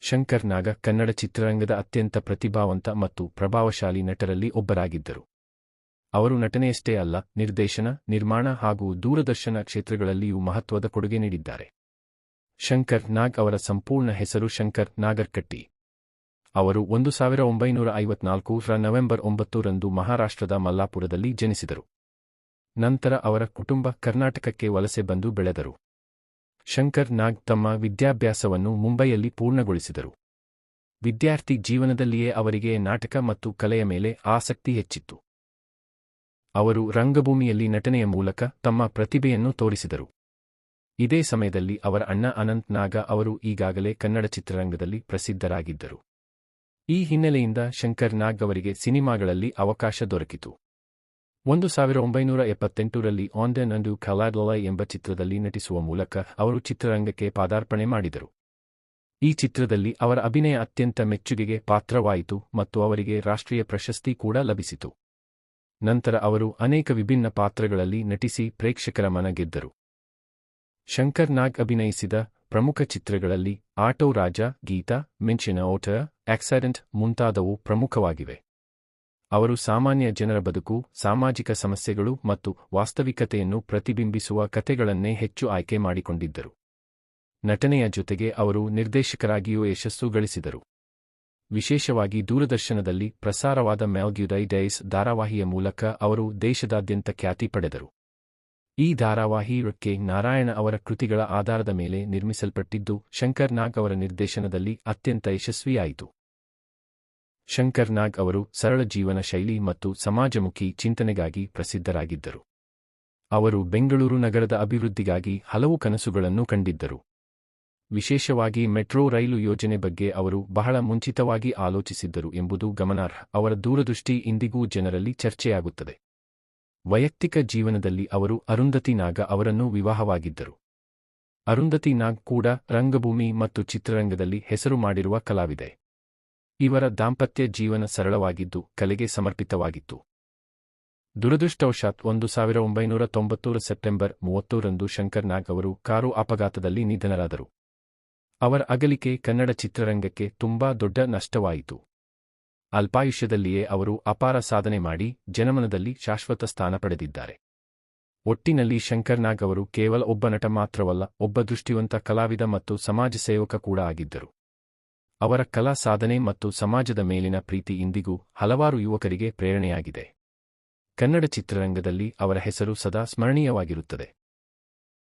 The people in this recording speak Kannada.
ಶಂಕರ್ ನಾಗ ಕನ್ನಡ ಚಿತ್ರರಂಗದ ಅತ್ಯಂತ ಪ್ರತಿಭಾವಂತ ಮತ್ತು ಪ್ರಭಾವಶಾಲಿ ನಟರಲ್ಲಿ ಒಬ್ಬರಾಗಿದ್ದರು. ಅವರು ನಟನೆಯಷ್ಟೇ ಅಲ್ಲ, ನಿರ್ದೇಶನ, ನಿರ್ಮಾಣ ಹಾಗೂ ದೂರದರ್ಶನ ಕ್ಷೇತ್ರಗಳಲ್ಲಿಯೂ ಮಹತ್ವದ ಕೊಡುಗೆ ನೀಡಿದ್ದಾರೆ. ಶಂಕರ್ ನಾಗ್ ಅವರ ಸಂಪೂರ್ಣ ಹೆಸರು ಶಂಕರ್ ನಾಗರ್ಕಟ್ಟಿ. ಅವರು 1954ರ ನವೆಂಬರ್ 9ರಂದು ಮಹಾರಾಷ್ಟ್ರದ ಮಲ್ಲಾಪುರದಲ್ಲಿ ಜನಿಸಿದರು. ನಂತರ ಅವರ ಕುಟುಂಬ ಕರ್ನಾಟಕಕ್ಕೆ ವಲಸೆ ಬಂದು ಬೆಳೆದರು. ಶಂಕರ್ ನಾಗ್ ತಮ್ಮ ವಿದ್ಯಾಭ್ಯಾಸವನ್ನು ಮುಂಬೈಯಲ್ಲಿ ಪೂರ್ಣಗೊಳಿಸಿದರು. ವಿದ್ಯಾರ್ಥಿ ಜೀವನದಲ್ಲಿಯೇ ಅವರಿಗೆ ನಾಟಕ ಮತ್ತು ಕಲೆಯ ಮೇಲೆ ಆಸಕ್ತಿ ಹೆಚ್ಚಿತ್ತು. ಅವರು ರಂಗಭೂಮಿಯಲ್ಲಿ ನಟನೆಯ ಮೂಲಕ ತಮ್ಮ ಪ್ರತಿಭೆಯನ್ನು ತೋರಿಸಿದರು. ಇದೇ ಸಮಯದಲ್ಲಿ ಅವರ ಅಣ್ಣ ಅನಂತ್ ನಾಗ ಅವರು ಈಗಾಗಲೇ ಕನ್ನಡ ಚಿತ್ರರಂಗದಲ್ಲಿ ಪ್ರಸಿದ್ಧರಾಗಿದ್ದರು. ಈ ಹಿನ್ನೆಲೆಯಿಂದ ಶಂಕರ್ ನಾಗ್ ಅವರಿಗೆ ಸಿನಿಮಾಗಳಲ್ಲಿ ಅವಕಾಶ ದೊರಕಿತು. 1978ರಲ್ಲಿ ಆನ್ ದ ನಂಡು ಕಲಾಡೊಲೈ ಎಂಬ ಚಿತ್ರದಲ್ಲಿ ನಟಿಸುವ ಮೂಲಕ ಅವರು ಚಿತ್ರರಂಗಕ್ಕೆ ಪಾದಾರ್ಪಣೆ ಮಾಡಿದರು. ಈ ಚಿತ್ರದಲ್ಲಿ ಅವರ ಅಭಿನಯ ಅತ್ಯಂತ ಮೆಚ್ಚುಗೆಗೆ ಪಾತ್ರವಾಯಿತು ಮತ್ತು ಅವರಿಗೆ ರಾಷ್ಟ್ರೀಯ ಪ್ರಶಸ್ತಿ ಕೂಡ ಲಭಿಸಿತು. ನಂತರ ಅವರು ಅನೇಕ ವಿಭಿನ್ನ ಪಾತ್ರಗಳಲ್ಲಿ ನಟಿಸಿ ಪ್ರೇಕ್ಷಕರ ಮನ ಗೆದ್ದರು. ಶಂಕರ್ ನಾಗ್ ಅಭಿನಯಿಸಿದ ಪ್ರಮುಖ ಚಿತ್ರಗಳಲ್ಲಿ ಆಟೋ ರಾಜ, ಗೀತಾ, ಮಿಂಚಿನ ಓಟ, ಆಕ್ಸಿಡೆಂಟ್ ಮುಂತಾದವು ಪ್ರಮುಖವಾಗಿವೆ. ಅವರು ಸಾಮಾನ್ಯ ಜನರ ಬದುಕು, ಸಾಮಾಜಿಕ ಸಮಸ್ಯೆಗಳು ಮತ್ತು ವಾಸ್ತವಿಕತೆಯನ್ನು ಪ್ರತಿಬಿಂಬಿಸುವ ಕಥೆಗಳನ್ನೇ ಹೆಚ್ಚು ಆಯ್ಕೆ ಮಾಡಿಕೊಂಡಿದ್ದರು. ನಟನೆಯ ಜೊತೆಗೆ ಅವರು ನಿರ್ದೇಶಕರಾಗಿಯೂ ಯಶಸ್ಸು ಗಳಿಸಿದರು. ವಿಶೇಷವಾಗಿ ದೂರದರ್ಶನದಲ್ಲಿ ಪ್ರಸಾರವಾದ ಮ್ಯಾಲ್ಗ್ಯುಡೈ ಡೈಸ್ ಧಾರಾವಾಹಿಯ ಮೂಲಕ ಅವರು ದೇಶದಾದ್ಯಂತ ಖ್ಯಾತಿ ಪಡೆದರು. ಈ ಧಾರಾವಾಹಿ ಕೆ. ನಾರಾಯಣ ಅವರ ಕೃತಿಗಳ ಆಧಾರದ ಮೇಲೆ ನಿರ್ಮಿಸಲ್ಪಟ್ಟಿದ್ದು, ಶಂಕರ್ ನಾಗ್ ಅವರ ನಿರ್ದೇಶನದಲ್ಲಿ ಅತ್ಯಂತ ಯಶಸ್ವಿಯಾಯಿತು. ಶಂಕರ್ ನಾಗ್ ಅವರು ಸರಳ ಜೀವನ ಶೈಲಿ ಮತ್ತು ಸಮಾಜಮುಖಿ ಚಿಂತನೆಗಾಗಿ ಪ್ರಸಿದ್ಧರಾಗಿದ್ದರು. ಅವರು ಬೆಂಗಳೂರು ನಗರದ ಅಭಿವೃದ್ಧಿಗಾಗಿ ಹಲವು ಕನಸುಗಳನ್ನು ಕಂಡಿದ್ದರು. ವಿಶೇಷವಾಗಿ ಮೆಟ್ರೋ ರೈಲು ಯೋಜನೆ ಬಗ್ಗೆ ಅವರು ಬಹಳ ಮುಂಚಿತವಾಗಿ ಆಲೋಚಿಸಿದ್ದರು ಎಂಬುದು ಗಮನಾರ್ಹ. ಅವರ ದೂರದೃಷ್ಟಿ ಇಂದಿಗೂ ಜನರಲ್ಲಿ ಚರ್ಚೆಯಾಗುತ್ತದೆ. ವೈಯಕ್ತಿಕ ಜೀವನದಲ್ಲಿ ಅವರು ಅರುಂಧತಿ ನಾಗ ಅವರನ್ನು ವಿವಾಹವಾಗಿದ್ದರು. ಅರುಂಧತಿ ನಾಗ್ ಕೂಡ ರಂಗಭೂಮಿ ಮತ್ತು ಚಿತ್ರರಂಗದಲ್ಲಿ ಹೆಸರು ಮಾಡಿರುವ ಕಲಾವಿದೆ. ಇವರ ದಾಂಪತ್ಯ ಜೀವನ ಸರಳವಾಗಿದ್ದು ಕಲೆಗೆ ಸಮರ್ಪಿತವಾಗಿತ್ತು. ದುರದೃಷ್ಟವಶಾತ್ 1990ರ ಸೆಪ್ಟೆಂಬರ್ 30ರಂದು ಶಂಕರ್ ನಾಗ್ ಅವರು ಕಾರು ಅಪಘಾತದಲ್ಲಿ ನಿಧನರಾದರು. ಅವರ ಅಗಲಿಕೆ ಕನ್ನಡ ಚಿತ್ರರಂಗಕ್ಕೆ ತುಂಬಾ ದೊಡ್ಡ ನಷ್ಟವಾಯಿತು. ಅಲ್ಪಾಯುಷ್ಯದಲ್ಲಿಯೇ ಅವರು ಅಪಾರ ಸಾಧನೆ ಮಾಡಿ ಜನಮನದಲ್ಲಿ ಶಾಶ್ವತ ಸ್ಥಾನ ಪಡೆದಿದ್ದಾರೆ. ಒಟ್ಟಿನಲ್ಲಿ ಶಂಕರ್ ನಾಗ್ ಅವರು ಕೇವಲ ಒಬ್ಬ ನಟ ಮಾತ್ರವಲ್ಲ, ಒಬ್ಬ ದೃಷ್ಟಿವಂತ ಕಲಾವಿದ ಮತ್ತು ಸಮಾಜ ಸೇವಕ ಕೂಡ ಆಗಿದ್ದರು. ಅವರ ಕಲಾ ಸಾಧನೆ ಮತ್ತು ಸಮಾಜದ ಮೇಲಿನ ಪ್ರೀತಿ ಇಂದಿಗೂ ಹಲವಾರು ಯುವಕರಿಗೆ ಪ್ರೇರಣೆಯಾಗಿದೆ. ಕನ್ನಡ ಚಿತ್ರರಂಗದಲ್ಲಿ ಅವರ ಹೆಸರು ಸದಾ ಸ್ಮರಣೀಯವಾಗಿರುತ್ತದೆ.